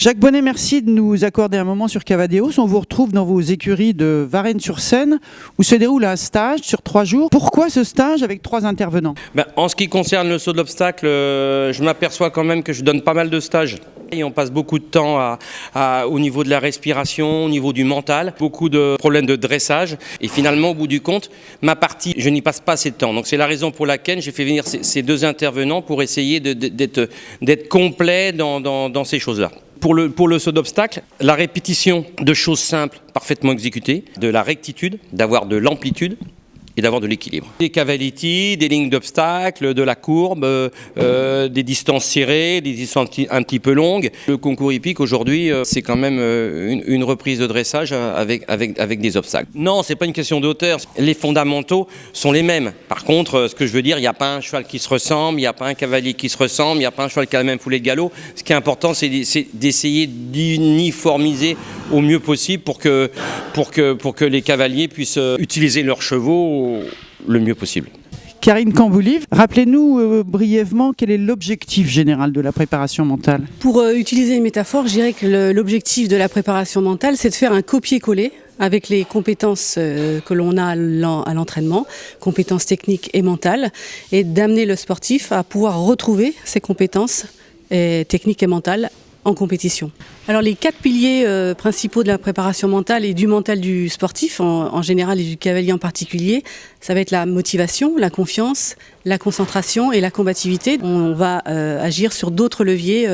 Jacques Bonnet, merci de nous accorder un moment sur Cavadeos. On vous retrouve dans vos écuries de Varennes-sur-Seine où se déroule un stage sur 3 jours. Pourquoi ce stage avec 3 intervenants? En ce qui concerne le saut de l'obstacle, je m'aperçois quand même que je donne pas mal de stages. Et on passe beaucoup de temps au niveau de la respiration, au niveau du mental, beaucoup de problèmes de dressage. Et finalement, au bout du compte, ma partie, je n'y passe pas assez de temps. Donc c'est la raison pour laquelle j'ai fait venir ces 2 intervenants pour essayer d'être complet dans ces choses-là. Pour le saut d'obstacle, la répétition de choses simples, parfaitement exécutées, de la rectitude, d'avoir de l'amplitude et d'avoir de l'équilibre. Des cavaletti, des lignes d'obstacle, de la courbe, des distances serrées, des distances un petit peu longues. Le concours hippique aujourd'hui, c'est quand même une reprise de dressage avec des obstacles. Non, c'est pas une question d'auteur. Les fondamentaux sont les mêmes. Par contre, ce que je veux dire, il n'y a pas un cheval qui se ressemble, il n'y a pas un cavalier qui se ressemble, il n'y a pas un cheval qui a la même foulée de galop. Ce qui est important, c'est d'essayer d'uniformiser au mieux possible pour que les cavaliers puissent utiliser leurs chevaux le mieux possible. Karine Camboulive, rappelez-nous brièvement quel est l'objectif général de la préparation mentale. Pour utiliser une métaphore, je dirais que l'objectif de la préparation mentale, c'est de faire un copier-coller avec les compétences que l'on a à l'entraînement, compétences techniques et mentales, et d'amener le sportif à pouvoir retrouver ses compétences techniques et mentales en compétition. Alors les 4 piliers principaux de la préparation mentale et du mental du sportif en général et du cavalier en particulier, ça va être la motivation, la confiance, la concentration et la combativité. On va agir sur d'autres leviers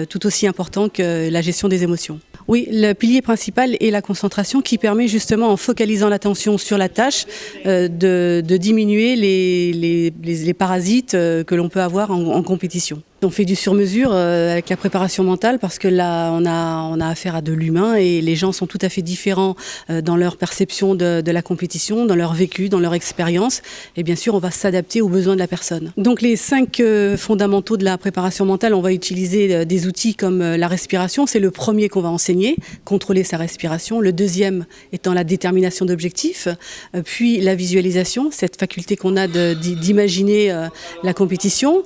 tout aussi importants que la gestion des émotions. Oui, le pilier principal est la concentration qui permet justement, en focalisant l'attention sur la tâche, de diminuer les parasites que l'on peut avoir en compétition. On fait du sur-mesure avec la préparation mentale parce que là, on a affaire à de l'humain et les gens sont tout à fait différents dans leur perception de la compétition, dans leur vécu, dans leur expérience. Et bien sûr, on va s'adapter aux besoins de la personne. Donc les 5 fondamentaux de la préparation mentale, on va utiliser des outils comme la respiration. C'est le premier qu'on va enseigner, contrôler sa respiration. Le deuxième étant la détermination d'objectifs. Puis la visualisation, cette faculté qu'on a d'imaginer la compétition.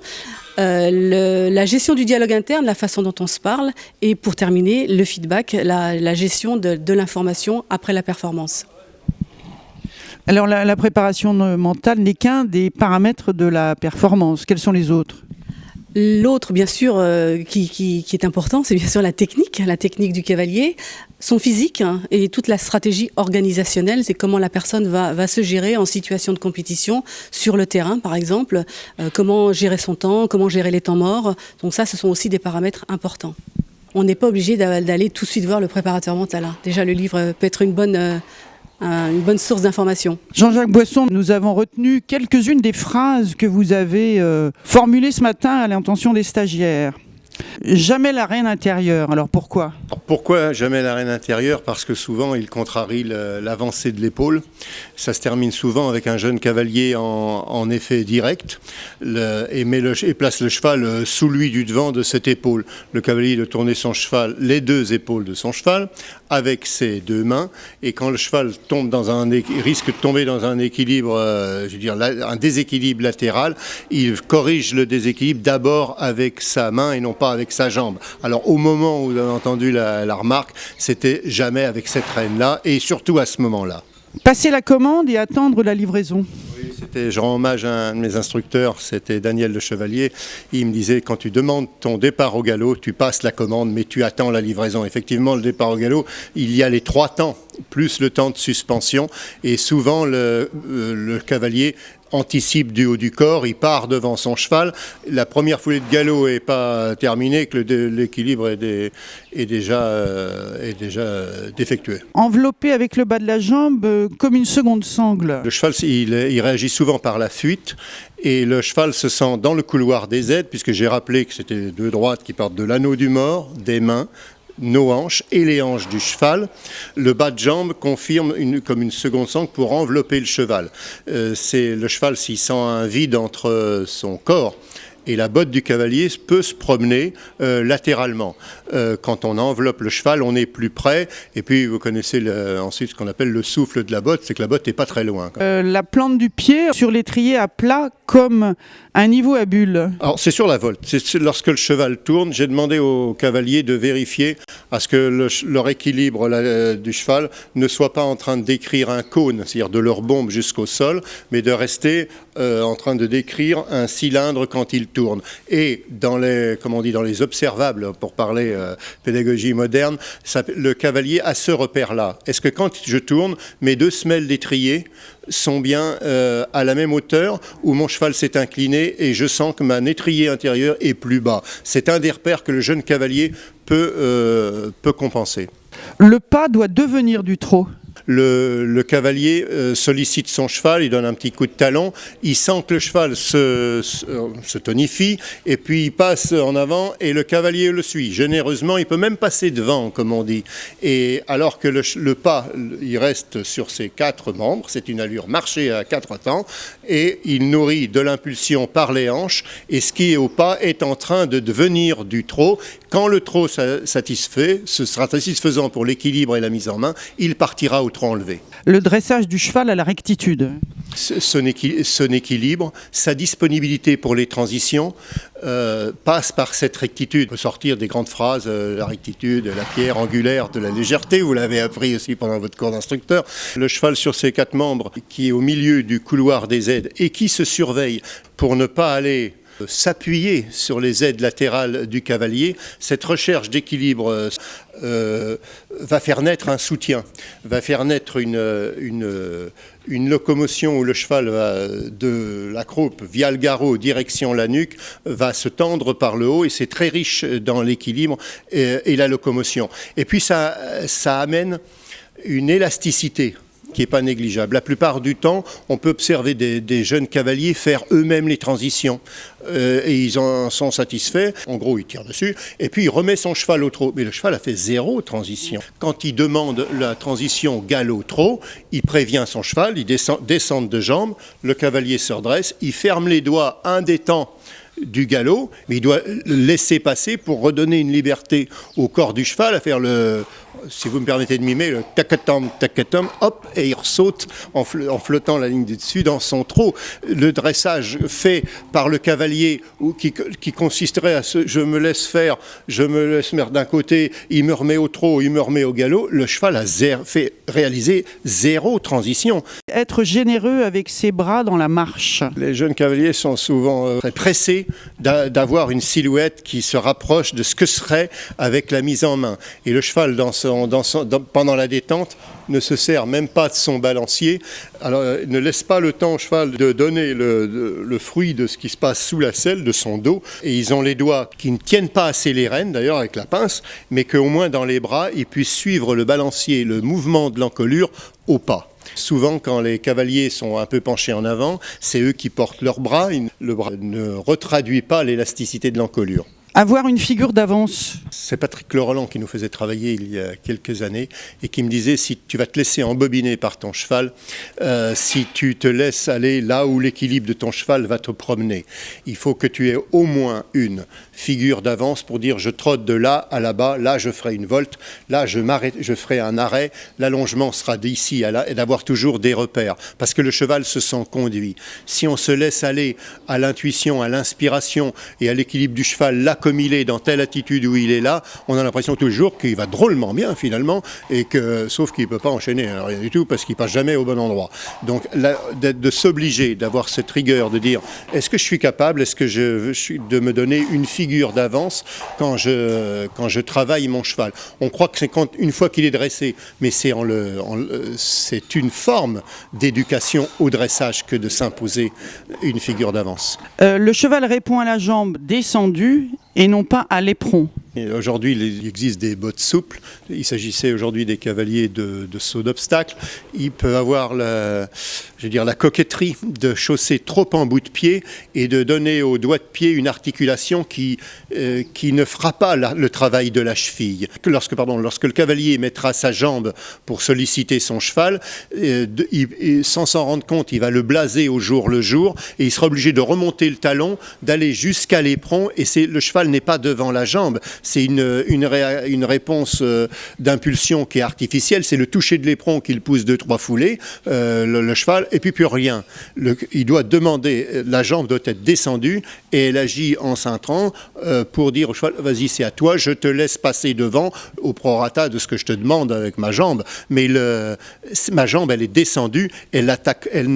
La gestion du dialogue interne, la façon dont on se parle, et pour terminer, le feedback, la gestion de l'information après la performance. Alors la préparation mentale n'est qu'un des paramètres de la performance. Quels sont les autres ? L'autre, bien sûr, qui est important, c'est bien sûr la technique du cavalier, son physique et toute la stratégie organisationnelle, c'est comment la personne va se gérer en situation de compétition sur le terrain, par exemple, comment gérer son temps, comment gérer les temps morts. Donc ça, ce sont aussi des paramètres importants. On n'est pas obligé d'aller tout de suite voir le préparateur mental. Déjà, le livre peut être une bonne source d'information. Jean-Jacques Boisson, nous avons retenu quelques-unes des phrases que vous avez formulées ce matin à l'intention des stagiaires. Jamais la reine intérieure, alors pourquoi ? Pourquoi jamais la reine intérieure ? Parce que souvent il contrarie l'avancée de l'épaule. Ça se termine souvent avec un jeune cavalier en effet direct et place le cheval sous lui du devant de cette épaule. Le cavalier doit tourner son cheval, les 2 épaules de son cheval, avec ses 2 mains. Et quand le cheval risque de tomber dans un équilibre, un déséquilibre latéral, il corrige le déséquilibre d'abord avec sa main et non pas avec sa jambe. Alors au moment où vous avez entendu la remarque, c'était jamais avec cette reine-là et surtout à ce moment-là. Passer la commande et attendre la livraison. Oui, je rends hommage à un de mes instructeurs, c'était Daniel Le Chevalier. Il me disait, quand tu demandes ton départ au galop, tu passes la commande, mais tu attends la livraison. Effectivement, le départ au galop, il y a les 3 temps, plus le temps de suspension. Et souvent, le cavalier anticipe du haut du corps, il part devant son cheval. La première foulée de galop n'est pas terminée, que l'équilibre est déjà défectueux. Enveloppé avec le bas de la jambe comme une seconde sangle. Le cheval, il réagit souvent par la fuite et le cheval se sent dans le couloir des aides, puisque j'ai rappelé que c'était 2 droites qui partent de l'anneau du mort, des mains, nos hanches et les hanches du cheval. Le bas de jambe confirme comme une seconde sangle pour envelopper le cheval. Le cheval, s'il sent un vide entre son corps et la botte du cavalier peut se promener latéralement. Quand on enveloppe le cheval, on est plus près, et puis vous connaissez ensuite ce qu'on appelle le souffle de la botte, c'est que la botte n'est pas très loin. La plante du pied sur l'étrier à plat comme un niveau à bulle. Alors c'est sur la volte, c'est lorsque le cheval tourne, j'ai demandé au cavalier de vérifier à ce que leur équilibre du cheval ne soit pas en train de décrire un cône, c'est-à-dire de leur bombe jusqu'au sol, mais de rester en train de décrire un cylindre quand il tourne. Et dans les observables, pour parler pédagogie moderne, le cavalier a ce repère-là. Est-ce que quand je tourne, mes deux semelles d'étrier sont bien à la même hauteur, où mon cheval s'est incliné et je sens que mon étrier intérieur est plus bas. C'est un des repères que le jeune cavalier peut compenser. Le pas doit devenir du trot. Le cavalier sollicite son cheval, il donne un petit coup de talon, il sent que le cheval se tonifie, et puis il passe en avant et le cavalier le suit. Généreusement, il peut même passer devant, comme on dit. Et alors que le pas, il reste sur ses quatre membres, c'est une allure marchée à quatre temps, et il nourrit de l'impulsion par les hanches, et ce qui est au pas est en train de devenir du trot. Quand le trot satisfait, ce sera satisfaisant pour l'équilibre et la mise en main, il partira au trot enlevé. Le dressage du cheval à la rectitude. Son équilibre, sa disponibilité pour les transitions passe par cette rectitude. On peut sortir des grandes phrases, la rectitude, la pierre angulaire de la légèreté, vous l'avez appris aussi pendant votre cours d'instructeur. Le cheval sur ses quatre membres qui est au milieu du couloir des aides et qui se surveille pour ne pas aller s'appuyer sur les aides latérales du cavalier, cette recherche d'équilibre va faire naître un soutien, va faire naître une locomotion où le cheval va de la croupe via le garrot direction la nuque, va se tendre par le haut, et c'est très riche dans l'équilibre et la locomotion. Et puis ça amène une élasticité qui n'est pas négligeable. La plupart du temps, on peut observer des jeunes cavaliers faire eux-mêmes les transitions et ils en sont satisfaits. En gros, il tire dessus et puis il remet son cheval au trot. Mais le cheval a fait 0 transition. Quand il demande la transition galop-trot, il prévient son cheval, il descend de jambes, le cavalier se redresse, il ferme les doigts un des temps du galop, mais il doit le laisser passer pour redonner une liberté au corps du cheval à faire si vous me permettez de mimer, le tacatom, hop, et il ressaute en flottant la ligne du dessus dans son trot. Le dressage fait par le cavalier qui consisterait à je me laisse faire, je me laisse mettre d'un côté, il me remet au trot, il me remet au galop, le cheval a fait réaliser 0 transition. Être généreux avec ses bras dans la marche. Les jeunes cavaliers sont souvent très pressés d'avoir une silhouette qui se rapproche de ce que serait avec la mise en main. Et le cheval, pendant la détente, ne se sert même pas de son balancier. Alors, ne laisse pas le temps au cheval de donner le fruit de ce qui se passe sous la selle, de son dos. Et ils ont les doigts qui ne tiennent pas assez les rênes, d'ailleurs, avec la pince, mais qu'au moins dans les bras, ils puissent suivre le balancier, le mouvement de l'encolure au pas. Souvent, quand les cavaliers sont un peu penchés en avant, c'est eux qui portent leurs bras. Le bras ne retraduit pas l'élasticité de l'encolure. Avoir une figure d'avance. C'est Patrick Leroland qui nous faisait travailler il y a quelques années et qui me disait, si tu vas te laisser embobiner par ton cheval, si tu te laisses aller là où l'équilibre de ton cheval va te promener, il faut que tu aies au moins une figure d'avance pour dire je trotte de là à là-bas, là je ferai une volte, là je m'arrête, je ferai un arrêt, l'allongement sera d'ici à là, et d'avoir toujours des repères, parce que le cheval se sent conduit. Si on se laisse aller à l'intuition, à l'inspiration et à l'équilibre du cheval, là comme il est, dans telle attitude où il est là, on a l'impression toujours qu'il va drôlement bien finalement, sauf qu'il ne peut pas enchaîner rien du tout parce qu'il ne passe jamais au bon endroit. Donc de s'obliger d'avoir cette rigueur, de dire est-ce que je suis capable, est-ce que de me donner une figure d'avance quand je travaille mon cheval. On croit que c'est une fois qu'il est dressé, mais c'est une forme d'éducation au dressage que de s'imposer une figure d'avance. Le cheval répond à la jambe descendue et non pas à l'éperon. Aujourd'hui, il existe des bottes souples. Il s'agissait aujourd'hui des cavaliers de saut d'obstacle. Ils peuvent avoir la coquetterie de chausser trop en bout de pied et de donner au doigt de pied une articulation qui ne fera pas le travail de la cheville. Lorsque le cavalier mettra sa jambe pour solliciter son cheval, sans s'en rendre compte, il va le blaser au jour le jour et il sera obligé de remonter le talon, d'aller jusqu'à l'éperon, et le cheval n'est pas devant la jambe. C'est une réponse d'impulsion qui est artificielle. C'est le toucher de l'éperon qu'il pousse 2-3 foulées, le cheval, et puis plus rien. Il doit demander, la jambe doit être descendue, et elle agit en cintrant pour dire au cheval, vas-y, c'est à toi, je te laisse passer devant au prorata de ce que je te demande avec ma jambe. Mais ma jambe, elle est descendue, elle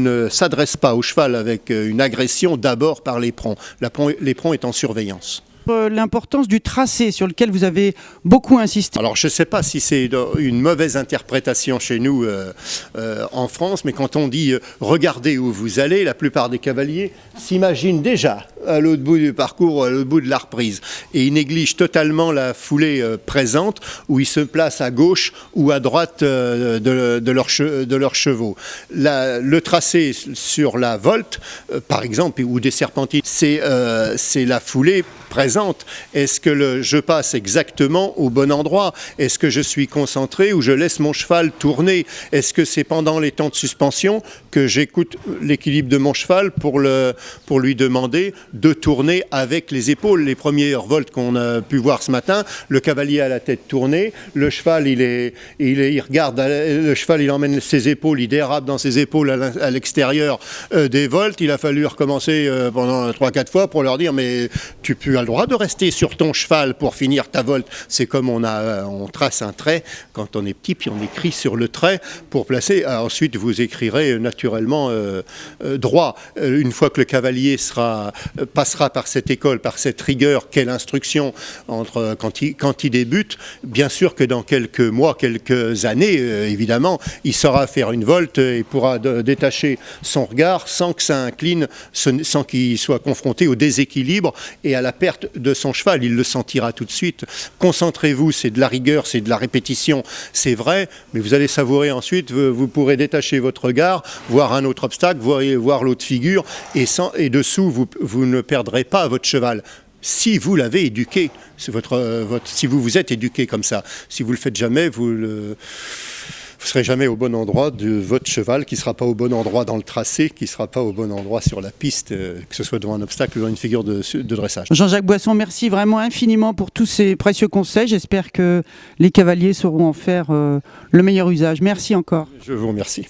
ne s'adresse pas au cheval avec une agression, d'abord par l'éperon. L'éperon est en surveillance. L'importance du tracé sur lequel vous avez beaucoup insisté. Alors je ne sais pas si c'est une mauvaise interprétation chez nous en France, mais quand on dit regardez où vous allez, la plupart des cavaliers s'imaginent déjà à l'autre bout du parcours, à l'autre bout de la reprise. Et ils négligent totalement la foulée présente, où ils se placent à gauche ou à droite de leurs chevaux. Le tracé sur la volte, par exemple, ou des serpentines, c'est la foulée présente. Est-ce que je passe exactement au bon endroit? Est-ce que je suis concentré ou je laisse mon cheval tourner? Est-ce que c'est pendant les temps de suspension que j'écoute l'équilibre de mon cheval pour lui demander de tourner avec les épaules? Les premières voltes qu'on a pu voir ce matin, le cavalier a la tête tournée, le cheval il regarde, le cheval il emmène ses épaules, il dérape dans ses épaules à l'extérieur des voltes. Il a fallu recommencer pendant 3-4 fois pour leur dire mais tu as le droit de rester sur ton cheval pour finir ta volte. C'est comme on trace un trait quand on est petit, puis on écrit sur le trait pour placer. Ensuite, vous écrirez naturellement droit. Une fois que le cavalier passera par cette école, par cette rigueur, quelle instruction quand il débute, bien sûr que dans quelques mois, quelques années, évidemment, il saura faire une volte et pourra détacher son regard sans que ça incline, sans qu'il soit confronté au déséquilibre et à la perte de son cheval. Il le sentira tout de suite. Concentrez-vous, c'est de la rigueur, c'est de la répétition, c'est vrai, mais vous allez savourer ensuite, vous pourrez détacher votre regard, voir un autre obstacle, voir l'autre figure, et dessous, vous ne perdrez pas votre cheval. Si vous l'avez éduqué, si vous vous êtes éduqué comme ça, si vous le faites jamais, vous ne serez jamais au bon endroit de votre cheval, qui ne sera pas au bon endroit dans le tracé, qui ne sera pas au bon endroit sur la piste, que ce soit devant un obstacle ou dans une figure de dressage. Jean-Jacques Boisson, merci vraiment infiniment pour tous ces précieux conseils. J'espère que les cavaliers sauront en faire le meilleur usage. Merci encore. Je vous remercie.